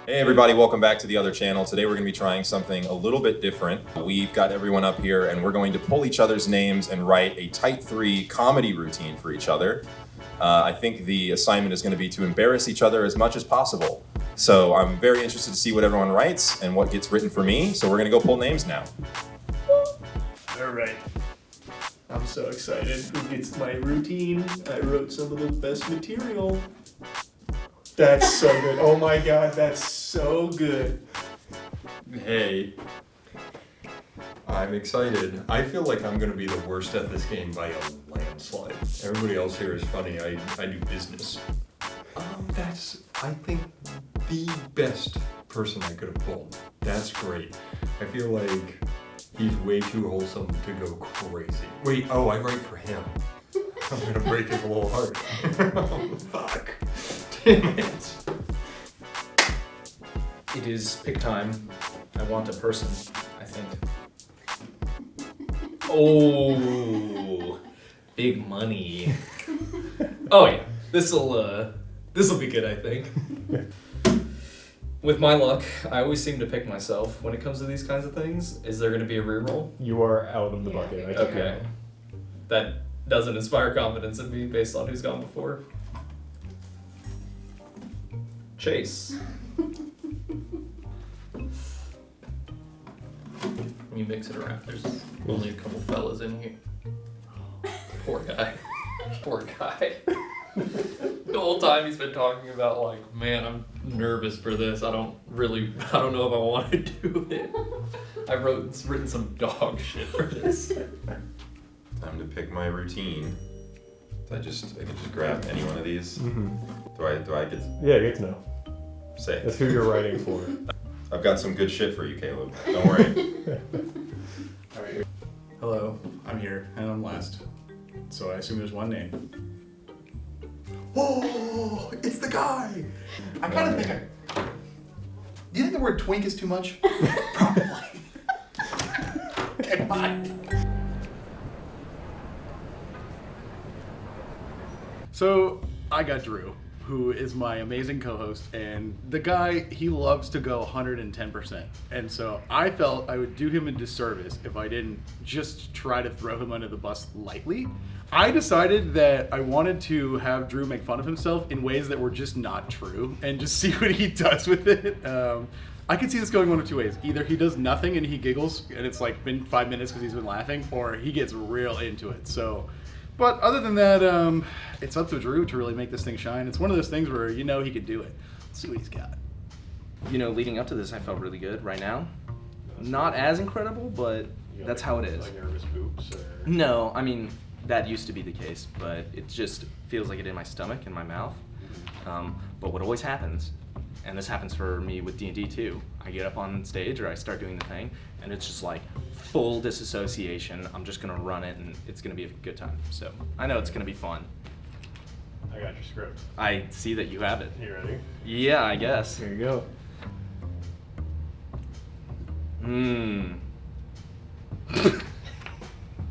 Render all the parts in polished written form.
Hey everybody, welcome back to the other channel. Today we're going to be trying something a little bit different. We've got everyone up here and we're going to pull each other's names and write a Type 3 comedy routine for each other. I think the assignment is going to be to embarrass each other as much as possible. So I'm very interested to see what everyone writes and what gets written for me. So we're going to go pull names now. All right. I'm so excited. Who gets my routine? I wrote some of the best material. That's so good. Oh my god, that's so good. Hey, I'm excited. I feel like I'm gonna be the worst at this game by a landslide. Everybody else here is funny. I do business. That's, I think, the best person I could have pulled. That's great. I feel like he's way too wholesome to go crazy. Wait, oh, I write for him. I'm gonna break his little heart. Oh, fuck. Damn it. It is pick time. I want a person, I think. Oh, big money. Oh yeah, this'll be good, I think. With my luck, I always seem to pick myself when it comes to these kinds of things. Is there gonna be a reroll? You are out of the bucket. Okay. That doesn't inspire confidence in me based on who's gone before. Chase. You mix it around. There's only a couple fellas in here. Poor guy. Poor guy. The whole time he's been talking about like, man, I'm nervous for this. I don't know if I want to do it. I've written some dog shit for this. Time to pick my routine. I can just grab any one of these. Mm-hmm. Do I get? Yeah, you get to know. Say it. That's who you're writing for. I've got some good shit for you, Caleb. Don't worry. All right. Hello, I'm here, and I'm last. So I assume there's one name. Oh, it's the guy! I kind of think do you think the word twink is too much? Probably. Okay, bye. So, I got Drew, who is my amazing co-host, and the guy, he loves to go 110%. And so I felt I would do him a disservice if I didn't just try to throw him under the bus lightly. I decided that I wanted to have Drew make fun of himself in ways that were just not true and just see what he does with it. I could see this going one of two ways. Either he does nothing and he giggles and it's like been 5 minutes because he's been laughing, or he gets real into it. So, but other than that, it's up to Drew to really make this thing shine. It's one of those things where you know he could do it. Let's see what he's got. You know, leading up to this, I felt really good. Right now, not as incredible, but that's how it is. Like nervous boops? Or... No, I mean, that used to be the case, but it just feels like it in my stomach and my mouth. But what always happens, and this happens for me with D&D too, I get up on stage or I start doing the thing, and it's just like full disassociation. I'm just gonna run it, and it's gonna be a good time. So I know it's gonna be fun. I got your script. I see that you have it. You ready? Yeah, I guess. Here you go.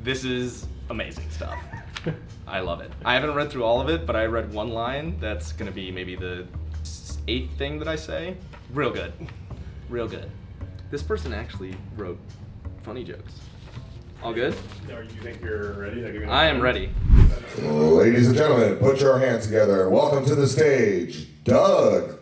This is amazing stuff. I love it. I haven't read through all of it, but I read one line that's gonna be maybe the 8th thing that I say. Real good. Real good. This person actually wrote funny jokes. All good? Do you think you're ready? I am ready. Ladies and gentlemen, put your hands together and welcome to the stage, Doug.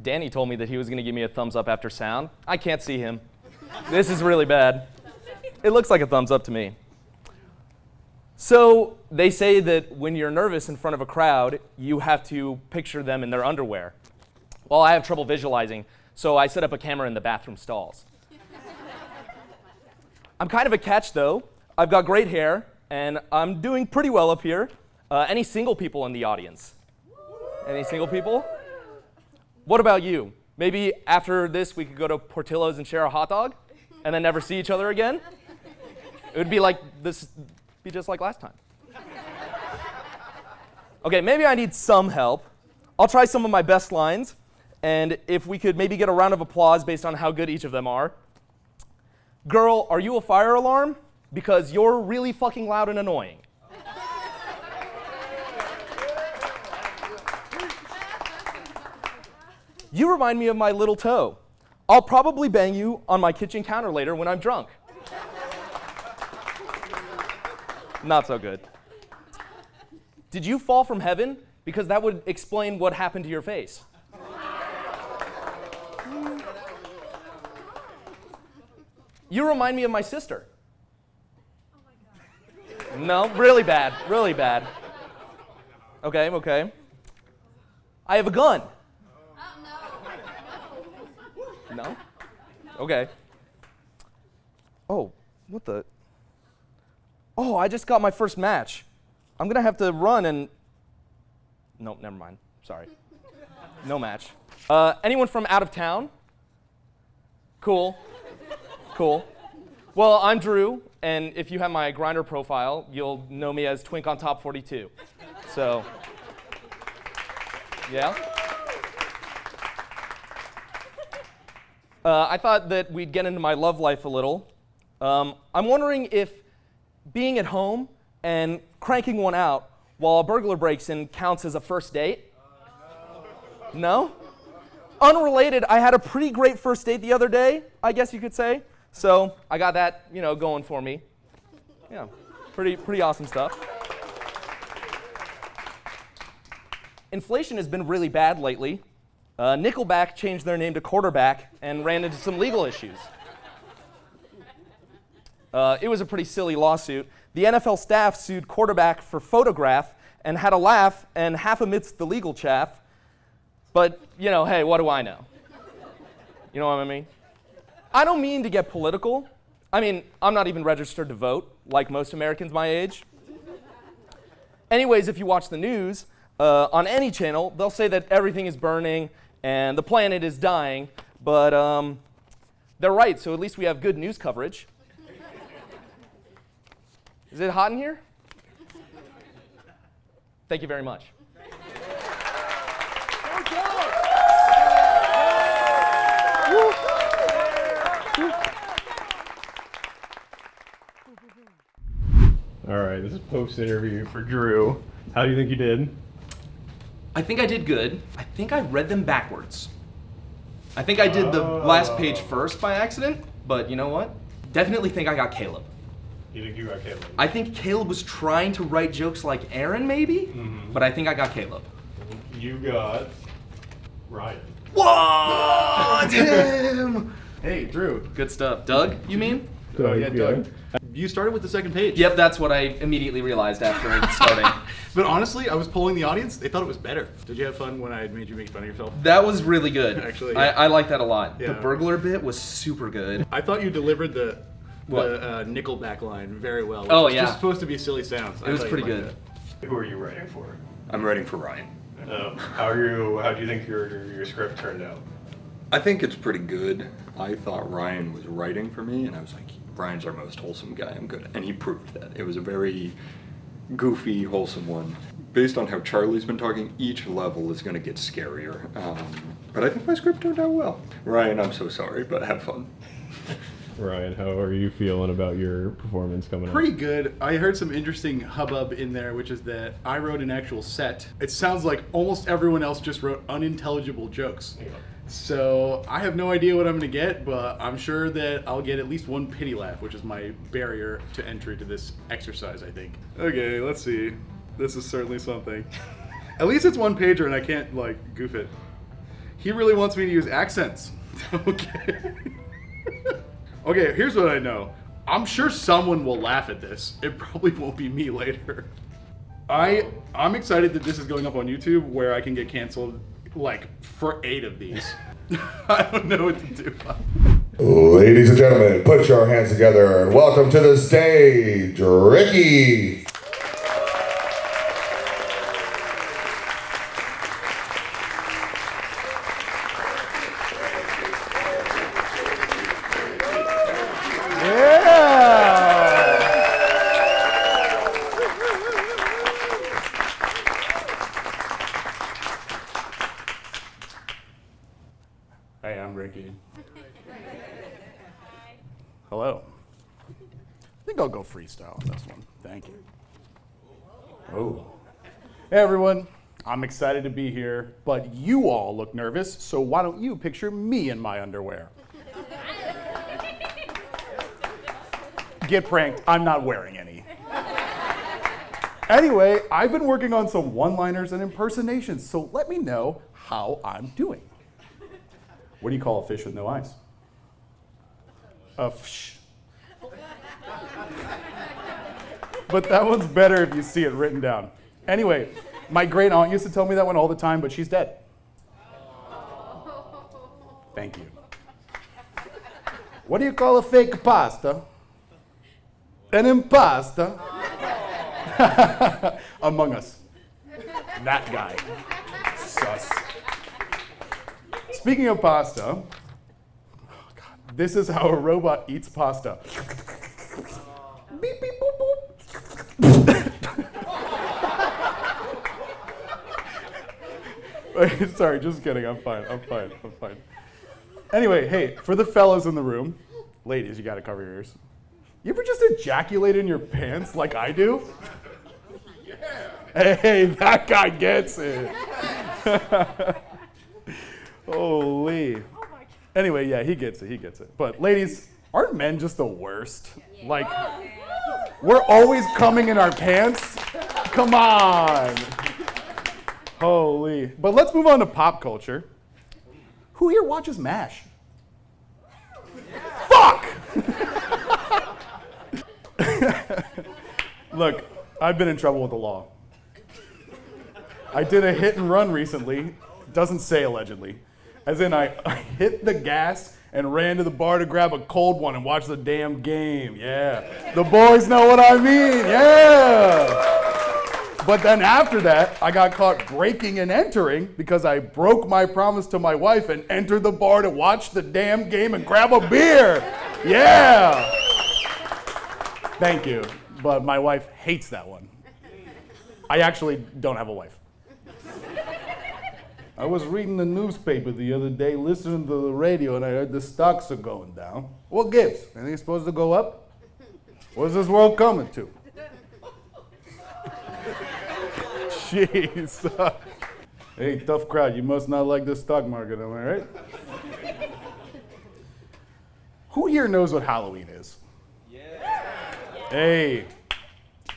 Danny told me that he was gonna give me a thumbs up after sound. I can't see him. This is really bad. It looks like a thumbs up to me. So they say that when you're nervous in front of a crowd, you have to picture them in their underwear. Well, I have trouble visualizing, so I set up a camera in the bathroom stalls. I'm kind of a catch though. I've got great hair, and I'm doing pretty well up here. Any single people in the audience? Any single people? What about you? Maybe after this we could go to Portillo's and share a hot dog and then never see each other again? It would be like this, be just like last time. Okay, maybe I need some help. I'll try some of my best lines, and if we could maybe get a round of applause based on how good each of them are. Girl, are you a fire alarm? Because you're really fucking loud and annoying. You remind me of my little toe. I'll probably bang you on my kitchen counter later when I'm drunk. Not so good. Did you fall from heaven? Because that would explain what happened to your face. You remind me of my sister. No, really bad, really bad. Okay. I have a gun. No? Okay. Oh, what the? Oh, I just got my first match. I'm gonna have to run and... Nope, never mind. Sorry. No match. Anyone from out of town? Cool. Well, I'm Drew, and if you have my Grindr profile, you'll know me as Twink on Top 42. So, yeah. I thought that we'd get into my love life a little. I'm wondering if being at home and cranking one out while a burglar breaks in counts as a first date? No? Unrelated, I had a pretty great first date the other day, I guess you could say. So I got that, going for me. Yeah, pretty awesome stuff. Inflation has been really bad lately. Nickelback changed their name to Quarterback and ran into some legal issues. It was a pretty silly lawsuit. The NFL staff sued Quarterback for photograph and had a laugh and half amidst the legal chaff. But, hey, what do I know? You know what I mean? I don't mean to get political. I mean, I'm not even registered to vote, like most Americans my age. Anyways, if you watch the news, on any channel, they'll say that everything is burning and the planet is dying, but they're right, so at least we have good news coverage. Is it hot in here? Thank you very much. All right, this is post-interview for Drew. How do you think you did? I think I did good. I think I read them backwards. I think I did the last page first by accident, but you know what? Definitely think I got Caleb. You think you got Caleb? I think Caleb was trying to write jokes like Aaron, maybe, but I think I got Caleb. You got Ryan. What? Him! Hey, Drew. Good stuff. Doug, you mean? Yeah, Doug. You started with the second page. Yep, that's what I immediately realized after starting. But honestly, I was polling the audience. They thought it was better. Did you have fun when I made you make fun of yourself? That was really good. Actually, yeah. I like that a lot. Yeah. The burglar bit was super good. I thought you delivered the What? Nickelback line very well. Oh, which is yeah. just supposed to be silly sounds. It was pretty good. Who are you writing for? I'm writing for Ryan. How do you think your script turned out? I think it's pretty good. I thought Ryan was writing for me, and I was like, Ryan's our most wholesome guy, I'm good. And he proved that. It was a very goofy, wholesome one. Based on how Charlie's been talking, each level is going to get scarier. But I think my script turned out well. Ryan, I'm so sorry, but have fun. Ryan, how are you feeling about your performance coming up? Pretty good. I heard some interesting hubbub in there, which is that I wrote an actual set. It sounds like almost everyone else just wrote unintelligible jokes. Yeah. So I have no idea what I'm going to get, but I'm sure that I'll get at least one pity laugh, which is my barrier to entry to this exercise, I think. Okay, let's see. This is certainly something. At least it's one pager and I can't, goof it. He really wants me to use accents. Okay. Okay, here's what I know. I'm sure someone will laugh at this. It probably won't be me later. I'm excited that this is going up on YouTube where I can get canceled for 8 of these. I don't know what to do. Ladies and gentlemen, put your hands together and welcome to the stage, Ricky. Hey, I'm Ricky. Hello. I think I'll go freestyle on this one. Thank you. Oh. Hey, everyone. I'm excited to be here, but you all look nervous, so why don't you picture me in my underwear? Get pranked. I'm not wearing any. Anyway, I've been working on some one-liners and impersonations, so let me know how I'm doing. What do you call a fish with no eyes? A fish. But that one's better if you see it written down. Anyway, my great aunt used to tell me that one all the time, but she's dead. Thank you. What do you call a fake pasta? An impasta. Among Us. That guy. Sus. Speaking of pasta, oh God, this is how a robot eats pasta. Beep, beep, boop, boop. Sorry, just kidding. I'm fine. Anyway, hey, for the fellas in the room, ladies, you gotta cover your ears. You ever just ejaculate in your pants like I do? Yeah. Hey, that guy gets it. Holy. Anyway, yeah, he gets it. But ladies, aren't men just the worst? Like, we're always coming in our pants? Come on. Holy. But let's move on to pop culture. Who here watches MASH? Fuck! Look, I've been in trouble with the law. I did a hit and run recently. Doesn't say allegedly. As in, I hit the gas and ran to the bar to grab a cold one and watch the damn game. Yeah. The boys know what I mean. Yeah. But then after that, I got caught breaking and entering because I broke my promise to my wife and entered the bar to watch the damn game and grab a beer. Yeah. Thank you. But my wife hates that one. I actually don't have a wife. I was reading the newspaper the other day, listening to the radio, and I heard the stocks are going down. What gives? Anything supposed to go up? What's this world coming to? Jeez. Hey, tough crowd. You must not like the stock market, am I right? Who here knows what Halloween is? Yeah. Hey,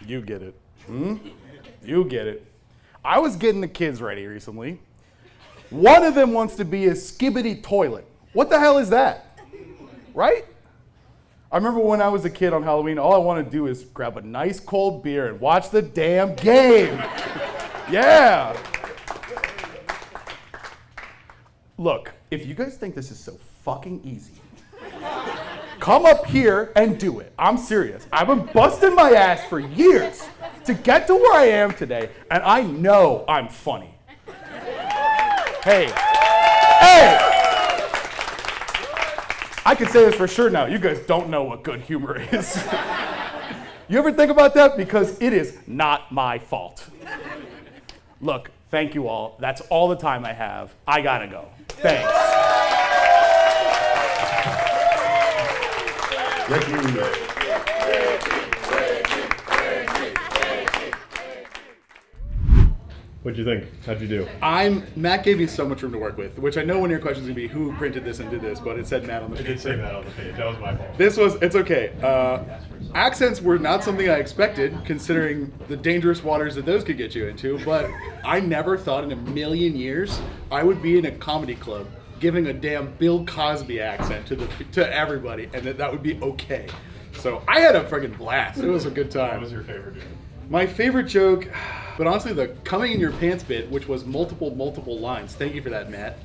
you get it. You get it. I was getting the kids ready recently. One of them wants to be a skibbity toilet. What the hell is that? Right? I remember when I was a kid on Halloween, all I wanted to do is grab a nice cold beer and watch the damn game. Yeah. Look, if you guys think this is so fucking easy, come up here and do it. I'm serious. I've been busting my ass for years to get to where I am today, and I know I'm funny. Hey. I can say this for sure now. You guys don't know what good humor is. You ever think about that? Because it is not my fault. Look, thank you all. That's all the time I have. I gotta go. Thanks. Ricky. What'd you think? How'd you do? Matt gave me so much room to work with, which I know one of your questions is going to be who printed this and did this, but it said Matt on the page. It did say Matt on the page. That was my fault. It's okay. Accents were not something I expected, considering the dangerous waters that those could get you into, but I never thought in a million years I would be in a comedy club giving a damn Bill Cosby accent to everybody, and that would be okay. So I had a friggin' blast. It was a good time. What was your favorite joke? My favorite joke, but honestly, the coming in your pants bit, which was multiple lines, thank you for that, Matt,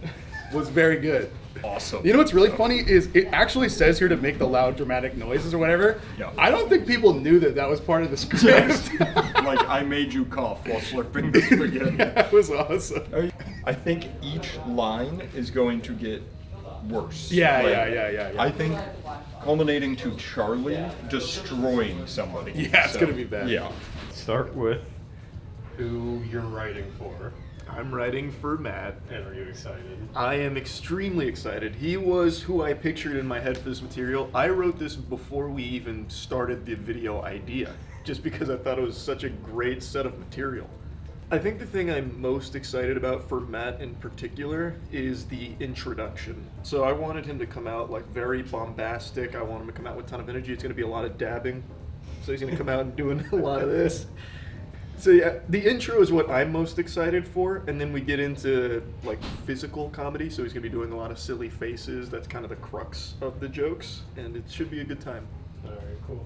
was very good. Awesome. You know what's really funny is it actually says here to make the loud dramatic noises or whatever. Yeah. I don't think people knew that was part of the script. Like, I made you cough while slurping the spaghetti. That was awesome. I think each line is going to get worse. Yeah. I think culminating to Charlie destroying somebody. Yeah, it's going to be bad. Yeah. Start with who you're writing for. I'm writing for Matt. And are you excited? I am extremely excited. He was who I pictured in my head for this material. I wrote this before we even started the video idea, just because I thought it was such a great set of material. I think the thing I'm most excited about for Matt in particular is the introduction. So I wanted him to come out like very bombastic. I want him to come out with a ton of energy. It's going to be a lot of dabbing. So he's going to come out and doing a lot of this. So yeah, the intro is what I'm most excited for, and then we get into like physical comedy. So he's going to be doing a lot of silly faces. That's kind of the crux of the jokes, and it should be a good time. All right, cool.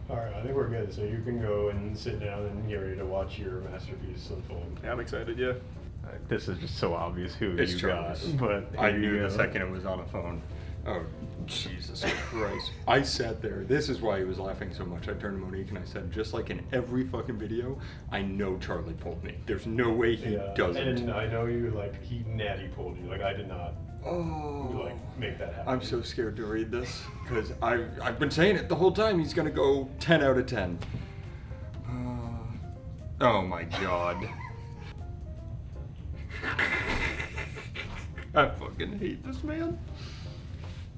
All right, I think we're good. So you can go and sit down and get ready to watch your masterpiece unfold. Yeah, I'm excited, yeah. This is just so obvious who It's you Travis. got, but I here you knew go. the second it was on a phone. Oh, Jesus Christ. I sat there. This is why he was laughing so much. I turned to Monique and I said, just like in every fucking video, I know Charlie pulled me. There's no way he doesn't. And I know you, like, he natty pulled you. Like, I did not, like, make that happen. I'm so scared to read this because I've been saying it the whole time. He's going to go 10 out of 10. Oh my God. I fucking hate this man.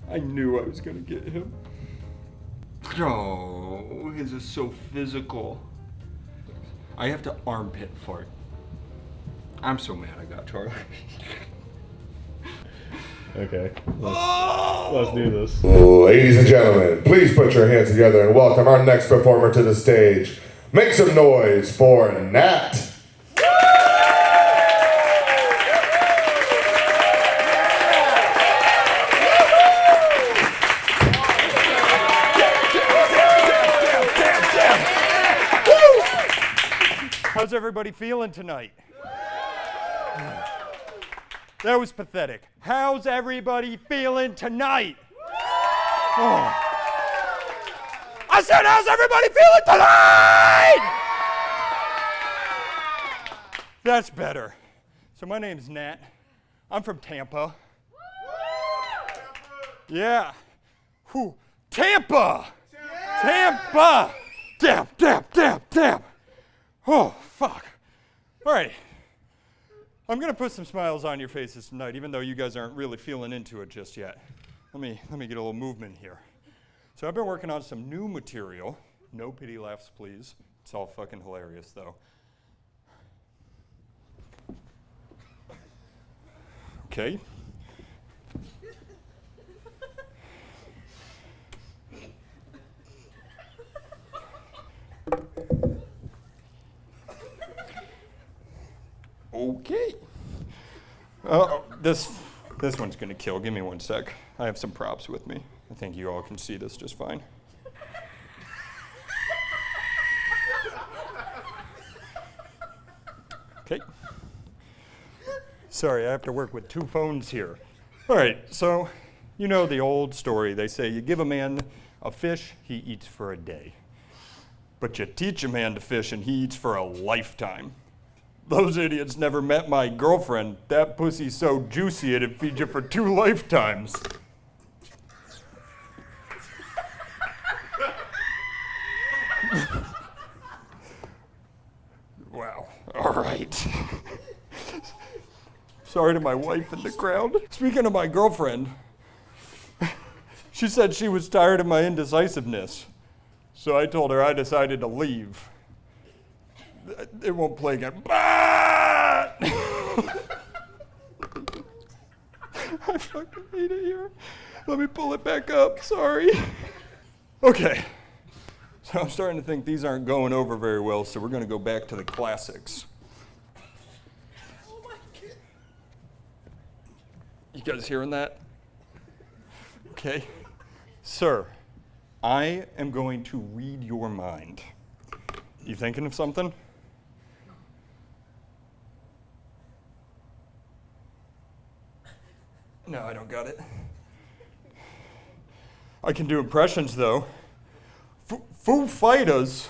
I knew I was gonna get him. Oh, his is so physical. I have to armpit fart. I'm so mad I got Charlie. Okay, let's do this. Ladies and gentlemen, please put your hands together and welcome our next performer to the stage. Make some noise for Nat. How's everybody feeling tonight? That was pathetic. How's everybody feeling tonight? Oh. I said, how's everybody feeling tonight? That's better. So my name's Nat. I'm from Tampa. Yeah. Whew. Tampa! Tampa! Damn. Oh, fuck. All right. I'm going to put some smiles on your faces tonight, even though you guys aren't really feeling into it just yet. Let me get a little movement here. So I've been working on some new material. No pity laughs, please. It's all fucking hilarious, though. Okay. Okay. This one's gonna kill. Give me 1 sec. I have some props with me. I think you all can see this just fine. Okay. Sorry, I have to work with 2 phones here. All right, so you know the old story. They say you give a man a fish, he eats for a day. But you teach a man to fish and he eats for a lifetime. Those idiots never met my girlfriend. That pussy's so juicy it'd feed you for 2 lifetimes. Wow, all right. Sorry to my wife in the crowd. Speaking of my girlfriend, she said she was tired of my indecisiveness. So I told her I decided to leave. It won't play again. I fucking hate it here. Let me pull it back up, sorry. Okay, so I'm starting to think these aren't going over very well, so we're gonna go back to the classics. You guys hearing that? Okay. Sir, I am going to read your mind. You thinking of something? No, I don't got it. I can do impressions, though. Foo Fighters,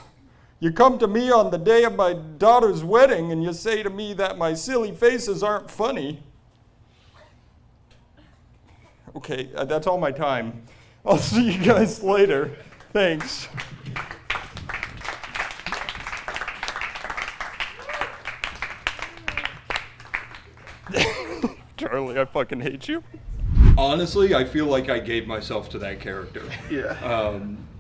you come to me on the day of my daughter's wedding and you say to me that my silly faces aren't funny. Okay, that's all my time. I'll see you guys later. Thanks. Charlie, I fucking hate you. Honestly, I feel like I gave myself to that character. Yeah.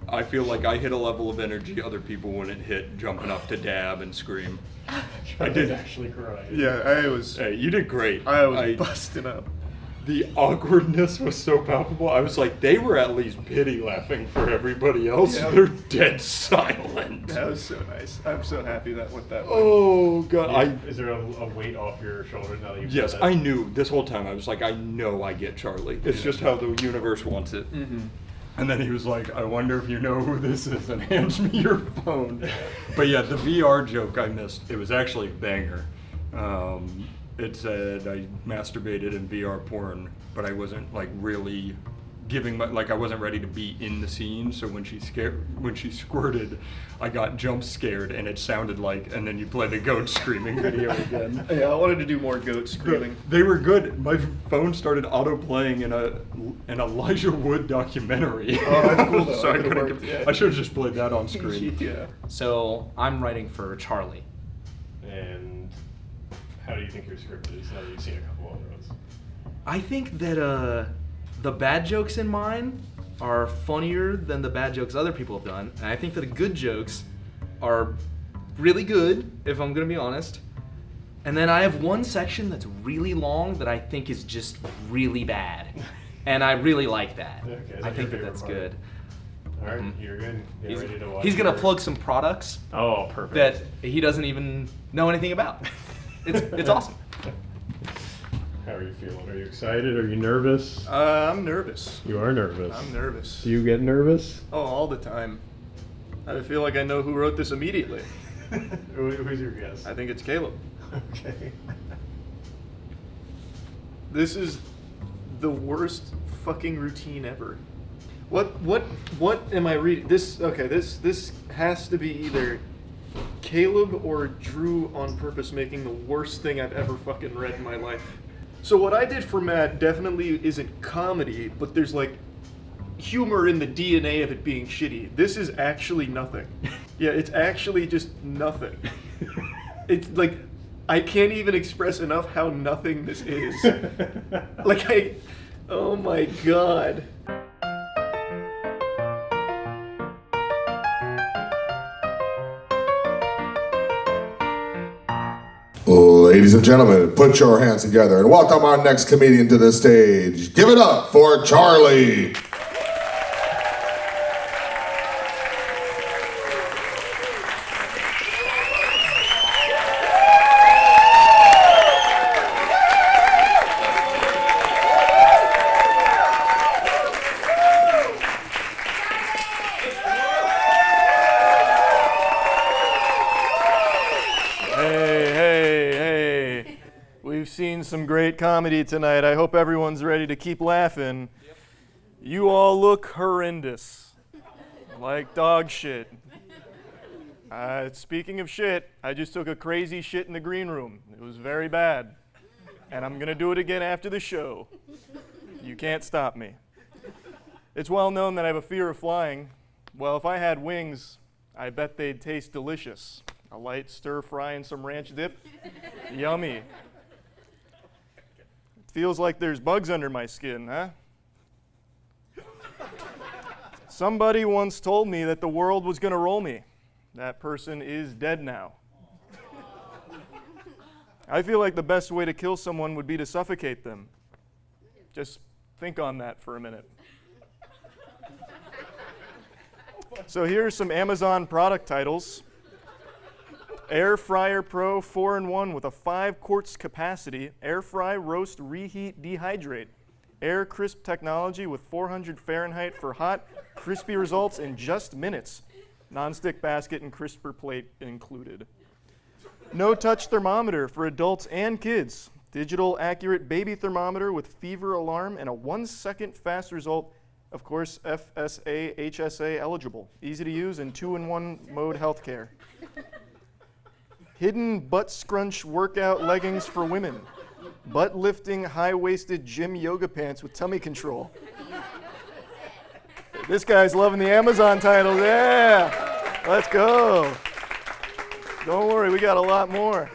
I feel like I hit a level of energy other people wouldn't hit, jumping up to dab and scream. I did actually cry. Yeah, I was. Hey, you did great. I was busting up. The awkwardness was so palpable. I was like, they were at least pity laughing for everybody else. Yeah. They're dead silent. That was so nice. I'm so happy that went that way. Oh god, Is there a weight off your shoulders now that you've yes, said that? I knew this whole time. I was like, I know I get Charlie. It's just how the universe wants it. Mm-hmm. And then he was like, I wonder if you know who this is, and hands me your phone. But yeah, the VR joke I missed. It was actually a banger. It said I masturbated in VR porn, but I wasn't like really giving I wasn't ready to be in the scene. So when she squirted, I got jump scared, and it sounded like. And then you play the goat screaming video again. Yeah, I wanted to do more goat screaming. They were good. My phone started auto playing in an Elijah Wood documentary. Oh, that's cool though. So That could've worked, I should have just played that on screen. Yeah. So I'm writing for Charlie. And how do you think your script is now that you've seen a couple other ones? I think that the bad jokes in mine are funnier than the bad jokes other people have done. And I think that the good jokes are really good, if I'm gonna be honest. And then I have one section that's really long that I think is just really bad. And I really like that. Okay, I think that's part? good. All right, you're good. Get ready to watch. He's gonna your- plug some products Oh, perfect. that he doesn't even know anything about. It's awesome. How are you feeling? Are you excited? Are you nervous? I'm nervous. You are nervous. I'm nervous. Do you get nervous? Oh, all the time. I feel like I know who wrote this immediately. Who's your guess? I think it's Caleb. Okay. This is the worst fucking routine ever. What am I reading? This has to be either Caleb or Drew on purpose making the worst thing I've ever fucking read in my life. So what I did for Matt definitely isn't comedy, but there's like humor in the DNA of it being shitty. This is actually nothing. Yeah, it's actually just nothing. It's like, I can't even express enough how nothing this is. Oh my god. Ladies and gentlemen, put your hands together and welcome our next comedian to the stage. Give it up for Charlie. Hey. We've seen some great comedy tonight. I hope everyone's ready to keep laughing. You all look horrendous. Like dog shit. Speaking of shit, I just took a crazy shit in the green room. It was very bad. And I'm gonna do it again after the show. You can't stop me. It's well known that I have a fear of flying. Well, if I had wings, I bet they'd taste delicious. A light stir fry and some ranch dip. Yummy. Feels like there's bugs under my skin, huh? Somebody once told me that the world was gonna roll me. That person is dead now. I feel like the best way to kill someone would be to suffocate them. Just think on that for a minute. So here's some Amazon product titles. Air Fryer Pro 4-in-1 with a 5 quarts capacity. Air fry, roast, reheat, dehydrate. Air crisp technology with 400 Fahrenheit for hot, crispy results in just minutes. Non-stick basket and crisper plate included. No touch thermometer for adults and kids. Digital accurate baby thermometer with fever alarm and a 1-second fast result. Of course, FSA, HSA eligible. Easy to use and 2-in-1 mode healthcare. Hidden butt scrunch workout leggings for women. Butt lifting high-waisted gym yoga pants with tummy control. This guy's loving the Amazon titles. Yeah, let's go. Don't worry, we got a lot more.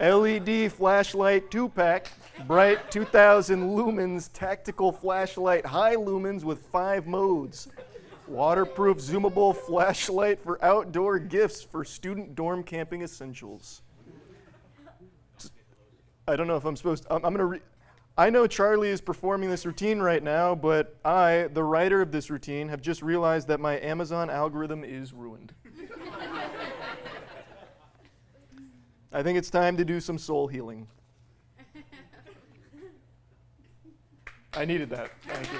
LED flashlight 2-pack, bright 2000 lumens tactical flashlight, high lumens with 5 modes. Waterproof zoomable flashlight for outdoor gifts for student dorm camping essentials. I don't know if I'm supposed to, I'm gonna I know Charlie is performing this routine right now, but I, the writer of this routine, have just realized that my Amazon algorithm is ruined. I think it's time to do some soul healing. I needed that. Thank you.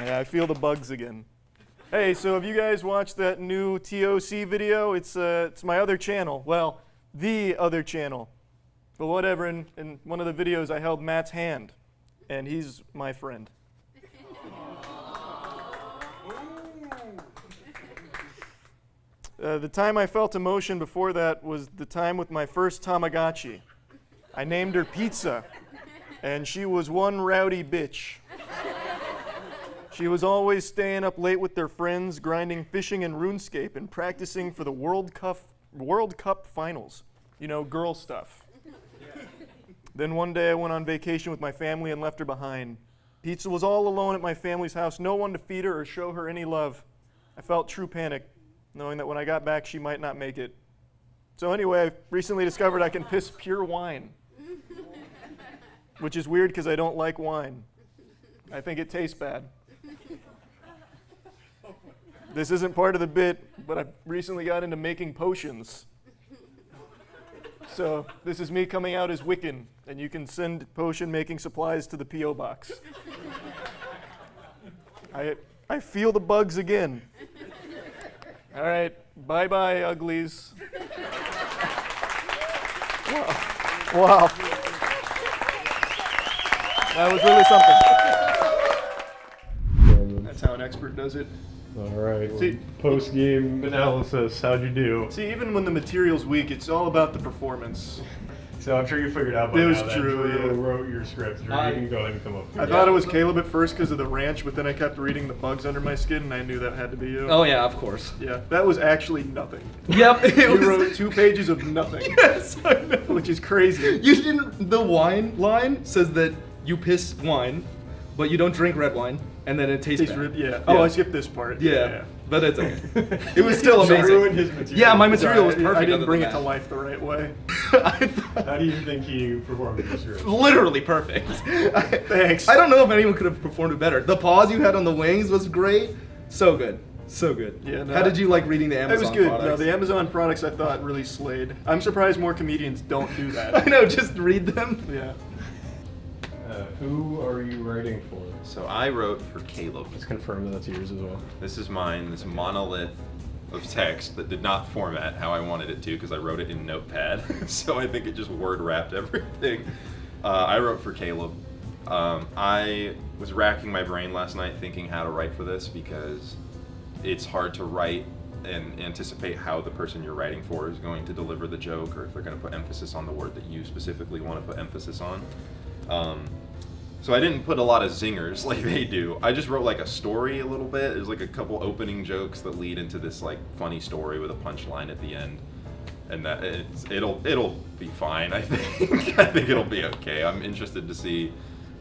Yeah, I feel the bugs again. Hey, so have you guys watched that new TOC video? It's my other channel. Well, the other channel. But whatever, in one of the videos I held Matt's hand, and he's my friend. The time I felt emotion before that was the time with my first Tamagotchi. I named her Pizza, and she was one rowdy bitch. She was always staying up late with their friends, grinding fishing and RuneScape, and practicing for the World Cup finals. You know, girl stuff. Then one day I went on vacation with my family and left her behind. Pizza was all alone at my family's house, no one to feed her or show her any love. I felt true panic, knowing that when I got back she might not make it. So anyway, I recently discovered I can piss pure wine. Which is weird because I don't like wine. I think it tastes bad. This isn't part of the bit, but I recently got into making potions. So this is me coming out as Wiccan, and you can send potion making supplies to the P.O. box. I feel the bugs again. All right, bye-bye, uglies. Wow. That was really something. That's how an expert does it. All right. See, post-game analysis. How'd you do? See, even when the material's weak, it's all about the performance. So I'm sure you figured out by It was now true, that Drew yeah. wrote your script. Drew, you can go ahead and come up. I thought it was Caleb at first because of the ranch, but then I kept reading the bugs under my skin, and I knew that had to be you. Oh yeah, of course. Yeah, that was actually nothing. Yep. You wrote 2 pages of nothing. Yes, I know. Which is crazy. You didn't. The wine line says that you piss wine, but you don't drink red wine, and then it tastes bad. Yeah. Oh, I skipped this part. Yeah. But it's okay. It was still amazing. Ruined his material. Yeah, my material was perfect. I didn't other bring than it to that. life the right way. How do you think he performed in your script? Literally perfect. Thanks. I don't know if anyone could have performed it better. The pause you had on the wings was great. So good. So good. Yeah, no, how did you like reading the Amazon It was good. products? No, the Amazon products I thought really slayed. I'm surprised more comedians don't do that. I know, just read them. Yeah. Who are you writing for? So I wrote for Caleb. Let's confirm that that's yours as well. This is mine, this monolith of text that did not format how I wanted it to because I wrote it in Notepad. So I think it just word wrapped everything. I wrote for Caleb. I was racking my brain last night thinking how to write for this because it's hard to write and anticipate how the person you're writing for is going to deliver the joke or if they're going to put emphasis on the word that you specifically want to put emphasis on. So I didn't put a lot of zingers like they do. I just wrote like a story a little bit. There's like a couple opening jokes that lead into this like funny story with a punchline at the end. And that it'll be fine, I think. I think it'll be okay. I'm interested to see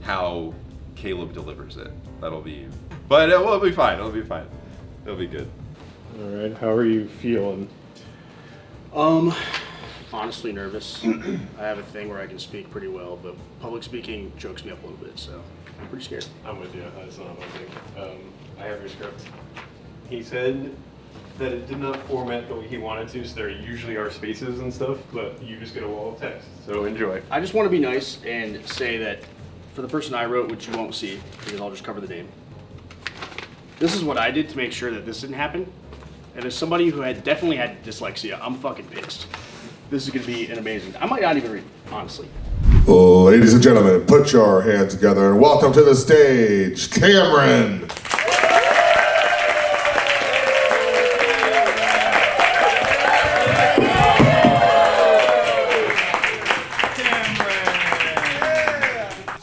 how Caleb delivers it. It'll be fine. It'll be fine. It'll be good. All right. How are you feeling? Honestly nervous. I have a thing where I can speak pretty well, but public speaking chokes me up a little bit, so I'm pretty scared. I'm with you. That's not my thing. I have your script. He said that it did not format the way he wanted to, so there usually are spaces and stuff, but you just get a wall of text. So enjoy. I just want to be nice and say that for the person I wrote, which you won't see, because I'll just cover the name, this is what I did to make sure that this didn't happen. And as somebody who had definitely had dyslexia, I'm fucking pissed. This is going to be an amazing. I might not even read, honestly. Ladies and gentlemen, put your hands together and welcome to the stage, Cameron.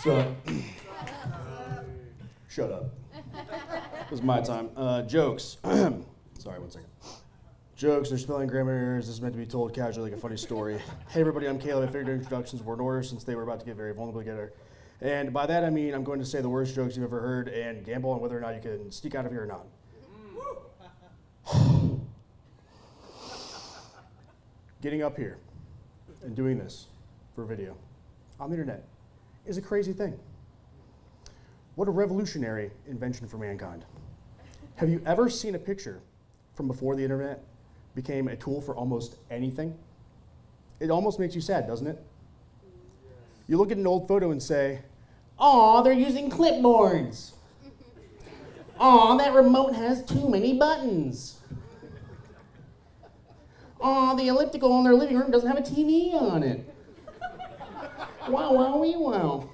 So, shut up. This is my time. Jokes. Sorry, one second. Jokes, they're spelling grammar errors. This is meant to be told casually like a funny story. Hey everybody, I'm Caleb. I figured introductions were in order since they were about to get very vulnerable together. And by that I mean I'm going to say the worst jokes you've ever heard and gamble on whether or not you can sneak out of here or not. Getting up here and doing this for video on the internet is a crazy thing. What a revolutionary invention for mankind. Have you ever seen a picture from before the internet became a tool for almost anything? It almost makes you sad, doesn't it? You look at an old photo and say, "Aw, they're using clipboards. Aw, that remote has too many buttons. Aw, the elliptical in their living room doesn't have a TV on it. Wow, wow, wee, wow."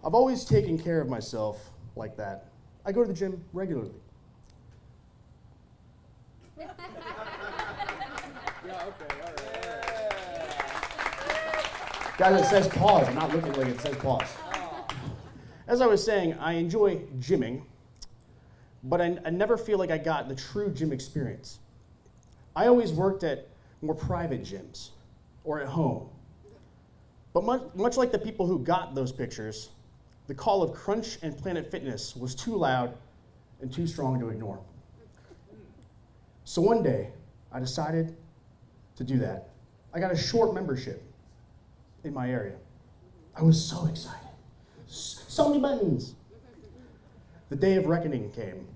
I've always taken care of myself like that. I go to the gym regularly. Guys, it says pause. I'm not looking like it says pause. As I was saying, I enjoy gymming, but I never feel like I got the true gym experience. I always worked at more private gyms or at home. But much like the people who got those pictures, the call of Crunch and Planet Fitness was too loud and too strong to ignore. So one day, I decided to do that. I got a short membership in my area. I was so excited. So many buttons. The day of reckoning came,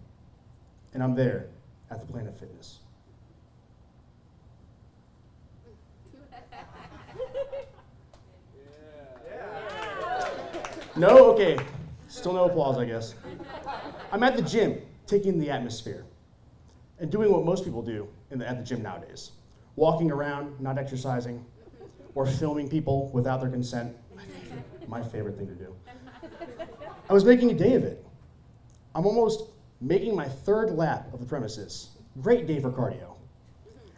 and I'm there at the Planet Fitness. No? Okay. Still no applause, I guess. I'm at the gym, taking in the atmosphere, and doing what most people do at the gym nowadays. Walking around, not exercising, or filming people without their consent. My favorite thing to do. I was making a day of it. I'm almost making my third lap of the premises. Great day for cardio.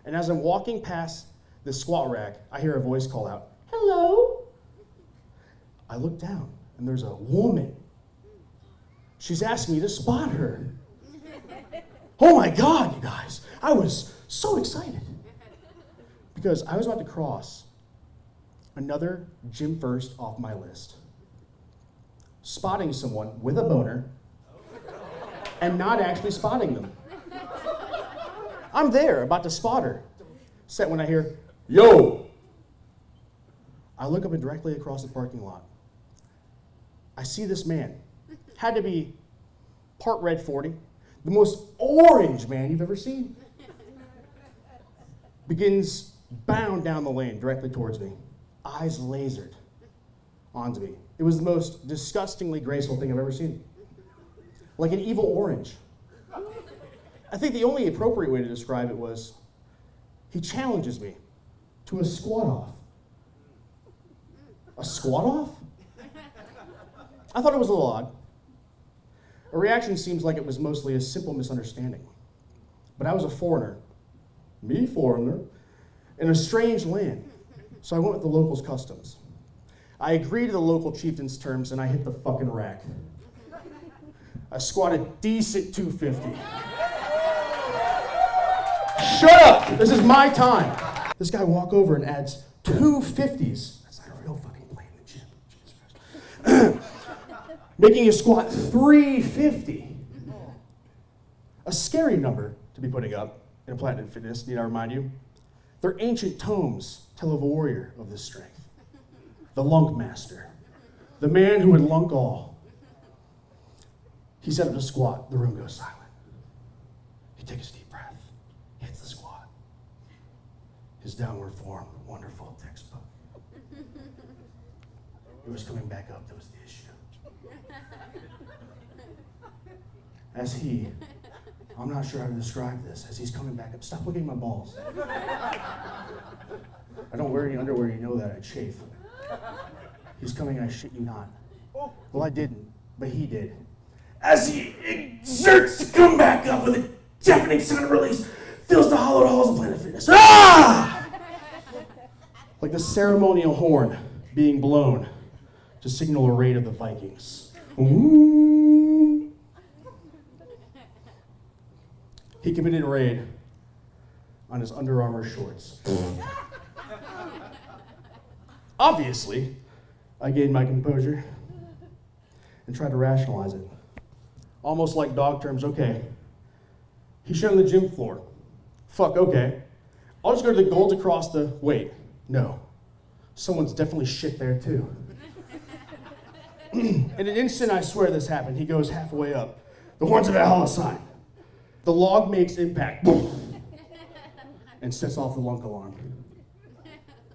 And as I'm walking past the squat rack, I hear a voice call out, "Hello?" I look down, and there's a woman. She's asking me to spot her. Oh my God, you guys. I was so excited. Because I was about to cross another gym first off my list. Spotting someone with a boner and not actually spotting them. I'm there, about to spot her. Set when I hear, "Yo!" I look up and directly across the parking lot. I see this man. Had to be part red 40, the most orange man you've ever seen. Begins bound down the lane directly towards me, eyes lasered onto me. It was the most disgustingly graceful thing I've ever seen. Like an evil orange. I think the only appropriate way to describe it was, he challenges me to a squat off. A squat off? I thought it was a little odd. A reaction seems like it was mostly a simple misunderstanding. But I was a foreigner, me foreigner, in a strange land, so I went with the locals' customs. I agreed to the local chieftain's terms and I hit the fucking rack. I squatted decent 250. Shut up! This is my time. This guy walked over and adds 250s. That's not a real fucking play in the gym. Jesus Christ. Making a squat 350. A scary number to be putting up in a Planet Fitness, need I remind you? Their ancient tomes tell of a warrior of this strength. The lunk master. The man who would lunk all. He set up to squat, the room goes silent. He takes a deep breath, hits the squat. His downward form, wonderful textbook. It was coming back up, that was the issue. As he, I'm not sure how to describe this, as he's coming back up, stop looking at my balls. I don't wear any underwear, you know that, I chafe. He's coming, I shit you not. Well, I didn't, but he did. As he exerts to come back up with a deafening sound of release, fills the hollowed halls of Planet Fitness. Ah! Like the ceremonial horn being blown to signal a raid of the Vikings. Ooh. He committed a raid on his Under Armour shorts. Obviously, I gained my composure and tried to rationalize it. Almost like dog terms, okay. He shit on the gym floor. Fuck, okay. I'll just go to the goals across the, wait, no. Someone's definitely shit there too. In an instant, I swear this happened. He goes halfway up. The horns of Valhalla sign. The log makes impact. And sets off the lunk alarm.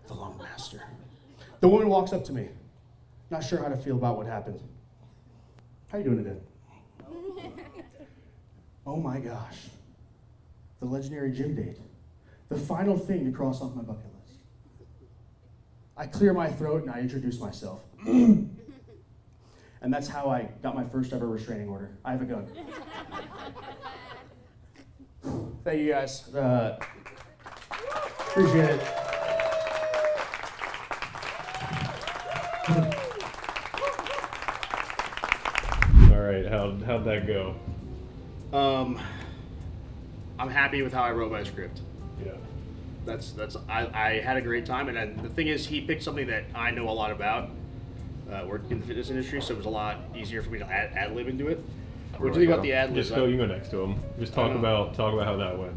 The lung master. The woman walks up to me. Not sure how to feel about what happened. How you doing today? Oh my gosh. The legendary gym date. The final thing to cross off my bucket list. I clear my throat and I introduce myself. And that's how I got my first ever restraining order. I have a gun. Thank you guys. Appreciate it. All right, how'd that go? I'm happy with how I wrote my script. Yeah. I had a great time, and then the thing is, he picked something that I know a lot about, working in the fitness industry, so it was a lot easier for me to ad lib into it. What do you think about the ad lib? Just go. You go next to him. Just talk about how that went.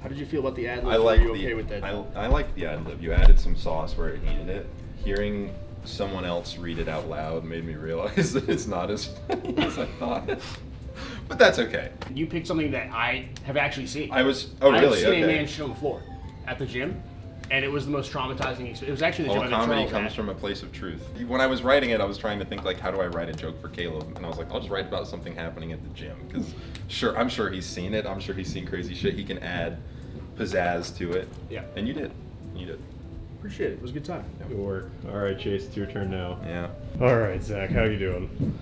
How did you feel about the ad lib? I like Were you okay with that? I like the ad lib. You added some sauce where it needed it. Hearing someone else read it out loud made me realize that it's not as funny as I thought. But that's okay. You picked something that I have actually seen. Oh really? I've seen Okay. a man shit on the floor at the gym, and it was the most traumatizing experience. It was actually the All gym I met comedy Charles comes at. from a place of truth. When I was writing it, I was trying to think like, how do I write a joke for Caleb? And I was like, I'll just write about something happening at the gym because I'm sure he's seen it. I'm sure he's seen crazy shit. He can add pizzazz to it. Yeah. And you did. You did. Appreciate it. It was a good time. Good work. All right, Chase, it's your turn now. Yeah. All right, Zach, how you doing?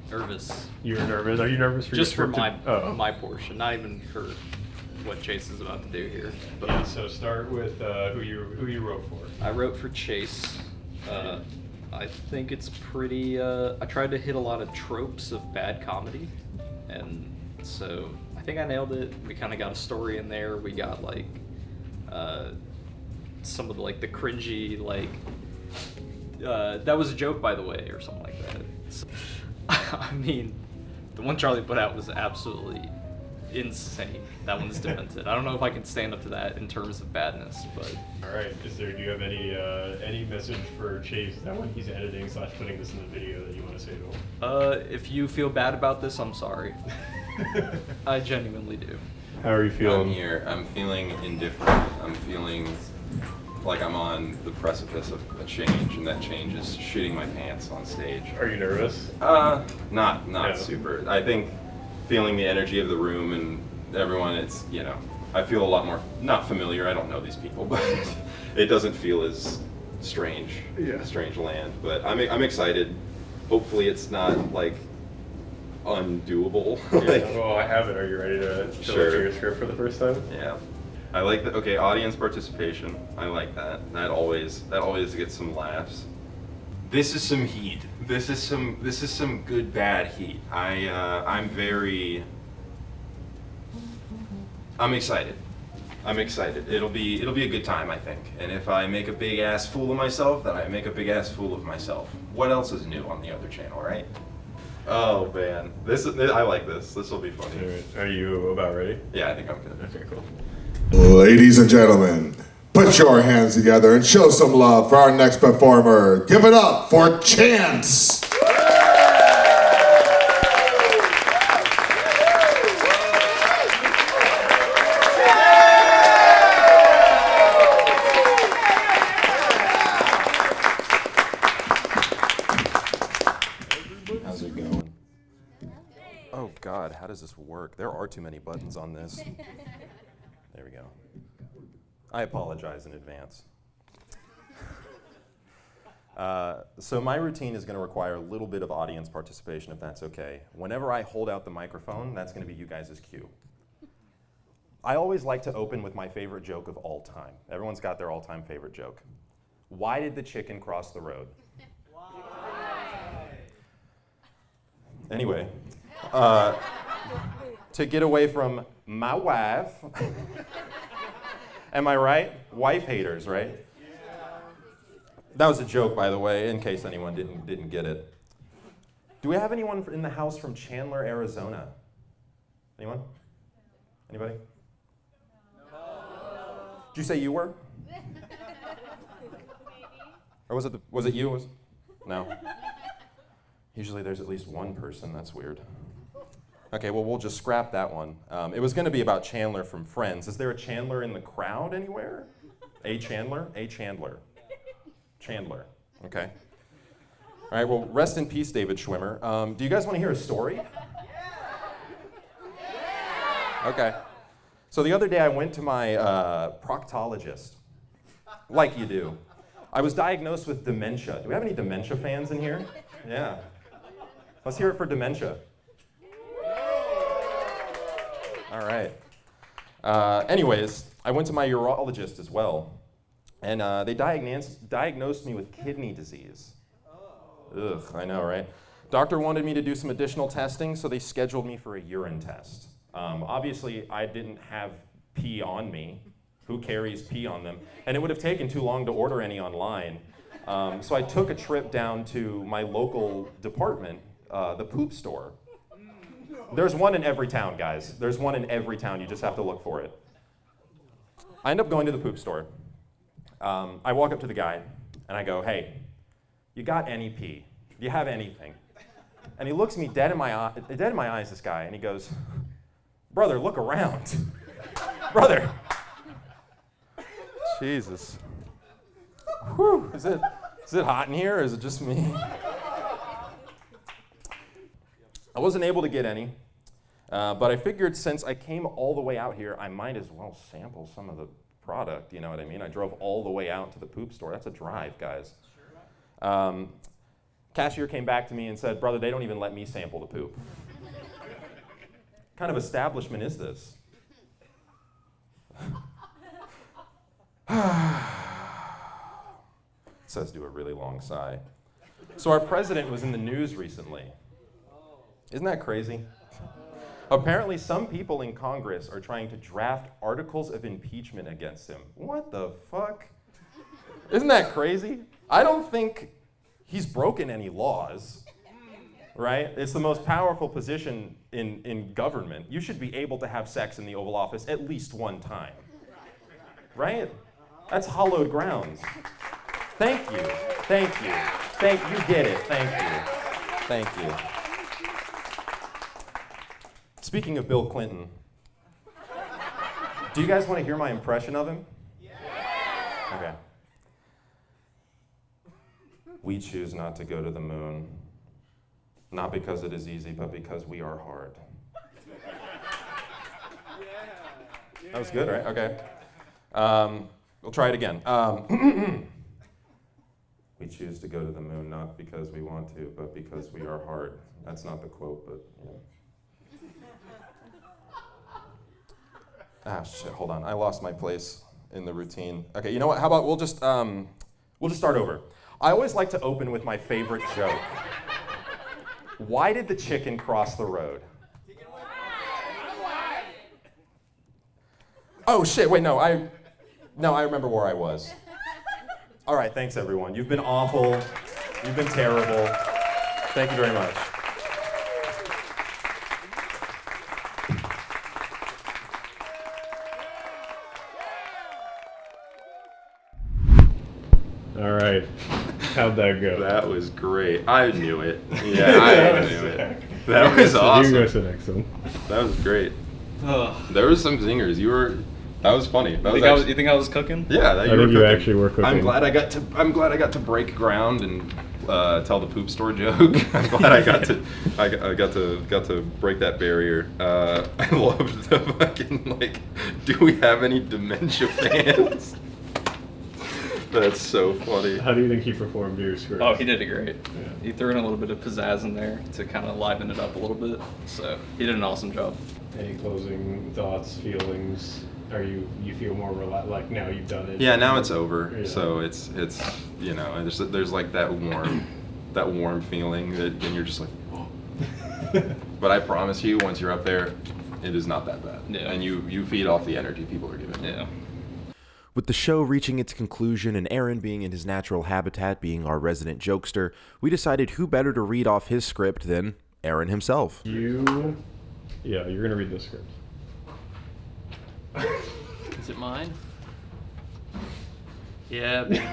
Nervous. You're nervous. Are you nervous for Just for your scripted- my portion, not even for what Chase is about to do here. But Yeah, so start with who you wrote for. I wrote for Chase. I think it's pretty. I tried to hit a lot of tropes of bad comedy, and so I think I nailed it. We kind of got a story in there. We got like some of the, like the cringy like that was a joke by the way or something like that. So, I mean, the one Charlie put out was absolutely insane. That one's demented. I don't know if I can stand up to that in terms of badness, but. All right. Do you have any message for Chase that when he's editing / putting this in the video that you want to say to him? If you feel bad about this, I'm sorry. I genuinely do. How are you feeling? I'm here. I'm feeling indifferent. I'm feeling like I'm on the precipice of a change, and that change is shitting my pants on stage. Are you nervous? Not No. super. I think feeling the energy of the room and everyone, it's, I feel a lot more, not familiar, I don't know these people, but it doesn't feel as strange, strange land. But I'm excited. Hopefully it's not like undoable. Yeah. Well, I have it. Are you ready to Sure. look at your script for the first time? Yeah. I like that. Okay, audience participation. I like that. That always gets some laughs. This is some heat. This is some good bad heat. I'm excited. I'm excited. It'll be a good time, I think. And if I make a big ass fool of myself, then I make a big ass fool of myself. What else is new on the other channel, right? Oh man, I like this. This will be funny. All right. Are you about ready? Yeah, I think I'm good. Okay, cool. Ladies and gentlemen, put your hands together and show some love for our next performer. Give it up for Chance. How's it going? Oh God, how does this work? There are too many buttons on this. There we go. I apologize in advance. So my routine is going to require a little bit of audience participation, if that's okay. Whenever I hold out the microphone, that's going to be you guys' cue. I always like to open with my favorite joke of all time. Everyone's got their all-time favorite joke. Why did the chicken cross the road? Anyway, to get away from my wife, Am I right? Wife haters, right? That was a joke, by the way, in case anyone didn't get it. Do we have anyone in the house from Chandler, Arizona? Anyone? Anybody? No. Did you say you were? Or was it you? No. Usually there's at least one person. That's weird. Okay, well, we'll just scrap that one. It was going to be about Chandler from Friends. Is there a Chandler in the crowd anywhere? A Chandler? A Chandler. Chandler. Okay. All right, well, rest in peace, David Schwimmer. Do you guys want to hear a story? Okay. So the other day I went to my proctologist, like you do. I was diagnosed with dementia. Do we have any dementia fans in here? Yeah. Let's hear it for dementia. All right. Anyways, I went to my urologist as well, and they diagnosed me with kidney disease. Ugh, I know, right? Doctor wanted me to do some additional testing, so they scheduled me for a urine test. Obviously, I didn't have pee on me. Who carries pee on them? And it would have taken too long to order any online. So I took a trip down to my local department, the poop store. There's one in every town, guys. There's one in every town. You just have to look for it. I end up going to the poop store. I walk up to the guy, and I go, hey, you got any pee? Do you have anything? And he looks me dead in my eyes, this guy, and he goes, brother, look around. Brother. Jesus. Whew, is it hot in here, or is it just me? I wasn't able to get any, but I figured since I came all the way out here, I might as well sample some of the product, you know what I mean? I drove all the way out to the poop store. That's a drive, guys. Cashier came back to me and said, brother, they don't even let me sample the poop. What kind of establishment is this? It says do a really long sigh. So our president was in the news recently. Isn't that crazy? Apparently some people in Congress are trying to draft articles of impeachment against him. What the fuck? Isn't that crazy? I don't think he's broken any laws, right? It's the most powerful position in government. You should be able to have sex in the Oval Office at least one time, right? That's hallowed grounds. Thank you, thank you, you get it, thank you, thank you. Speaking of Bill Clinton, do you guys want to hear my impression of him? Yeah. Okay. We choose not to go to the moon, not because it is easy, but because we are hard. That was good, right? Okay. We'll try it again. We choose to go to the moon, not because we want to, but because we are hard. That's not the quote, but yeah. Ah, shit, hold on. I lost my place in the routine. Okay, you know what? How about we'll just start over. I always like to open with my favorite joke. Why did the chicken cross the road? Oh shit, wait, no, I remember where I was. All right, thanks everyone. You've been awful. You've been terrible. Thank you very much. All right. How'd that go? That was great. I knew it. Yeah, I knew it. That was awesome. You go to the next one. That was great. There was some zingers. That was funny. You think I was cooking? Yeah, I think you actually were cooking. I'm glad I got to break ground and tell the poop store joke. I'm glad I got to break that barrier. I loved the fucking do we have any dementia fans? That's so funny. How do you think he performed your script? Oh, he did it great. Yeah. He threw in a little bit of pizzazz in there to kind of liven it up a little bit. So he did an awesome job. Any closing thoughts, feelings? You feel more relaxed, like now you've done it? Yeah, now it's over. Yeah. So it's there's like that warm feeling that then you're just like, whoa. But I promise you, once you're up there, it is not that bad. Yeah. And you feed off the energy people are giving. Yeah. With the show reaching its conclusion and Aaron being in his natural habitat, being our resident jokester, we decided who better to read off his script than Aaron himself. You're gonna read this script. Is it mine? Yeah, baby.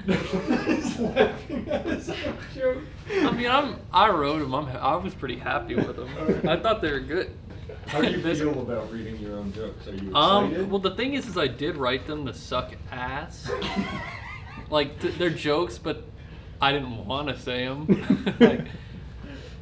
He's laughing at his own joke. I mean, I wrote them. I was pretty happy with them. I thought they were good. How do you feel about reading your own jokes? Are you excited? Well, the thing is I did write them to suck ass. Like, they're jokes, but I didn't want to say them.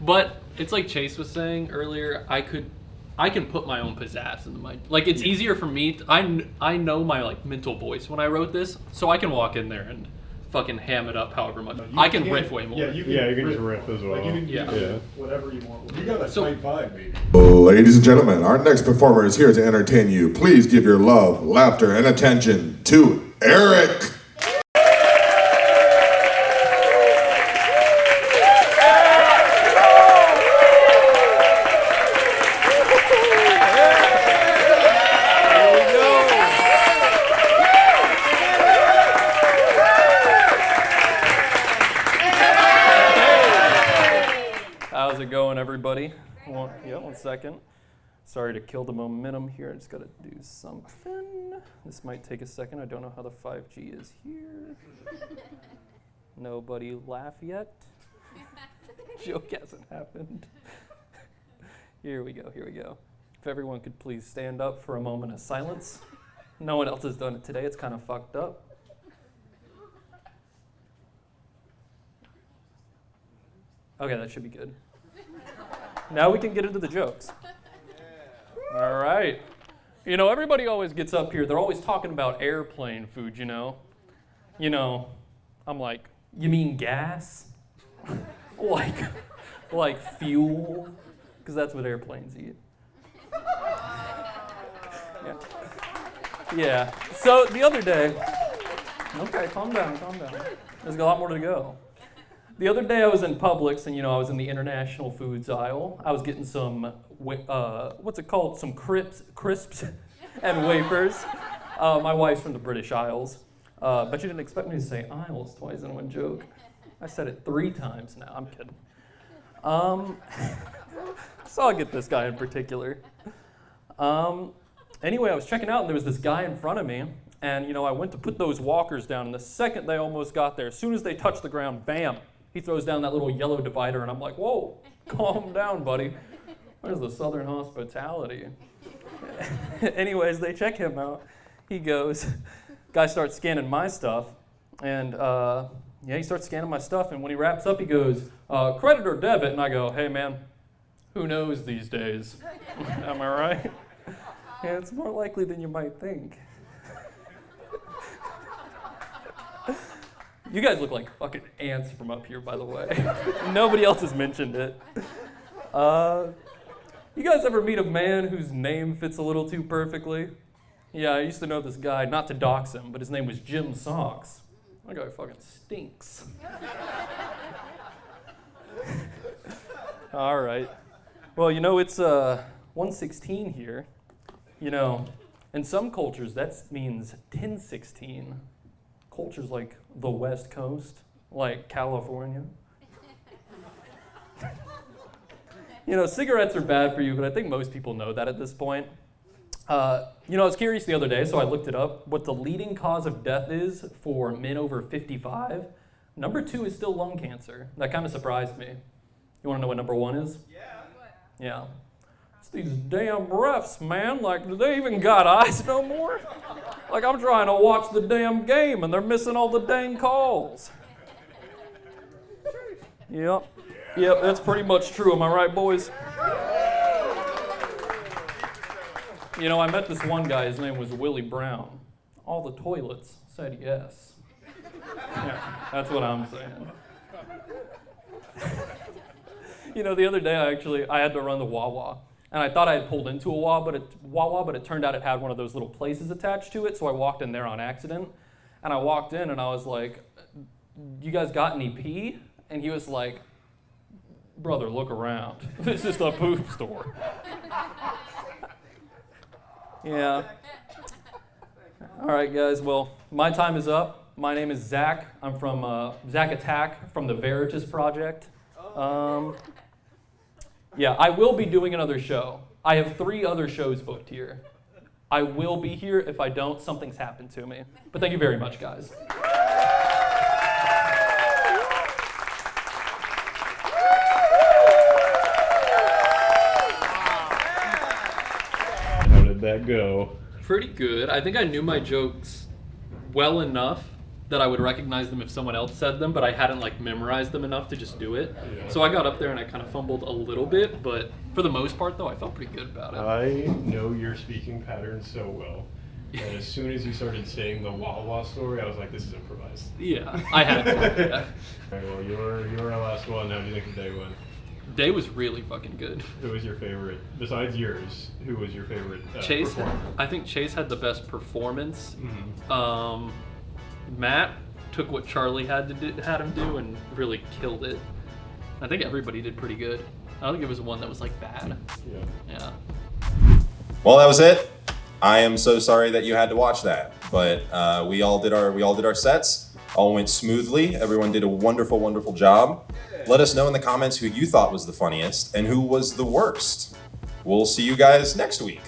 But it's like Chase was saying earlier, I can put my own pizzazz into my, like, it's easier for me, I know my, like, mental voice when I wrote this, so I can walk in there and fucking ham it up however much. I can riff way more. Yeah, you can just riff as well. Like, you can yeah. whatever you want. You got a tight vibe, baby. Ladies and gentlemen, our next performer is here to entertain you. Please give your love, laughter, and attention to Eric. How's it going, everybody? One second. Sorry to kill the momentum here. I just gotta do something. This might take a second. I don't know how the 5G is here. Nobody laugh yet. Joke hasn't happened. Here we go. If everyone could please stand up for a moment of silence. No one else has done it today. It's kind of fucked up. Okay, that should be good. Now we can get into the jokes. All right. You know, everybody always gets up here. They're always talking about airplane food, you know. I'm like, you mean gas? like fuel? Because that's what airplanes eat. Yeah. So the other day, okay, calm down. There's a lot more to go. The other day I was in Publix and, I was in the international foods aisle. I was getting some, what's it called? Some crisps and wafers. My wife's from the British Isles. But you didn't expect me to say aisles twice in one joke. I said it 3 times now. I'm kidding. So I'll get this guy in particular. Anyway, I was checking out and there was this guy in front of me. And, I went to put those walkers down. And the second they almost got there, as soon as they touched the ground, bam, he throws down that little yellow divider. And I'm like, whoa, calm down, buddy. Where's the Southern hospitality? Anyways, they check him out. He goes, guy starts scanning my stuff. And, he starts scanning my stuff. And when he wraps up, he goes, credit or debit? And I go, hey, man, who knows these days? Am I right? Yeah, it's more likely than you might think. You guys look like fucking ants from up here, by the way. Nobody else has mentioned it. You guys ever meet a man whose name fits a little too perfectly? Yeah, I used to know this guy, not to dox him, but his name was Jim Socks. That guy fucking stinks. All right. Well, it's 1:16 here. In some cultures, that means 10:16. Cultures like the West Coast, like California. Cigarettes are bad for you, but I think most people know that at this point. I was curious the other day, so I looked it up. What the leading cause of death is for men over 55. Number 2 is still lung cancer. That kind of surprised me. You want to know what number 1 is? Yeah. It's these damn refs, man. Like, do they even got eyes no more? Like, I'm trying to watch the damn game, and they're missing all the dang calls. Yep, that's pretty much true. Am I right, boys? I met this one guy. His name was Willie Brown. All the toilets said yes. Yeah, that's what I'm saying. The other day I had to run the Wawa. And I thought I had pulled into a Wawa, but it turned out it had one of those little places attached to it, so I walked in there on accident. And I walked in and I was like, you guys got any pee? And he was like, brother, look around. This is the poop store. Yeah. All right, guys. Well, my time is up. My name is Zach. I'm from Zach Attack from the Veritas Project. Yeah, I will be doing another show. I have 3 other shows booked here. I will be here. If I don't, something's happened to me. But thank you very much, guys. How did that go? Pretty good. I think I knew my jokes well enough that I would recognize them if someone else said them, but I hadn't like memorized them enough to just do it. Yeah. So I got up there and I kind of fumbled a little bit, but for the most part though, I felt pretty good about it. I know your speaking pattern so well. And as soon as you started saying the Wawa story, I was like, this is improvised. Yeah, I had to. Yeah. All right, well, you're our last one. How do you think the day went? Day was really fucking good. Who was your favorite? Besides yours, who was your favorite Chase, performer? I think Chase had the best performance. Mm-hmm. Matt took what Charlie had him do and really killed it. I think everybody did pretty good. I don't think it was one that was like bad. Yeah. Well, that was it. I am so sorry that you had to watch that, but we all did our sets. All went smoothly. Everyone did a wonderful, wonderful job. Let us know in the comments who you thought was the funniest and who was the worst. We'll see you guys next week.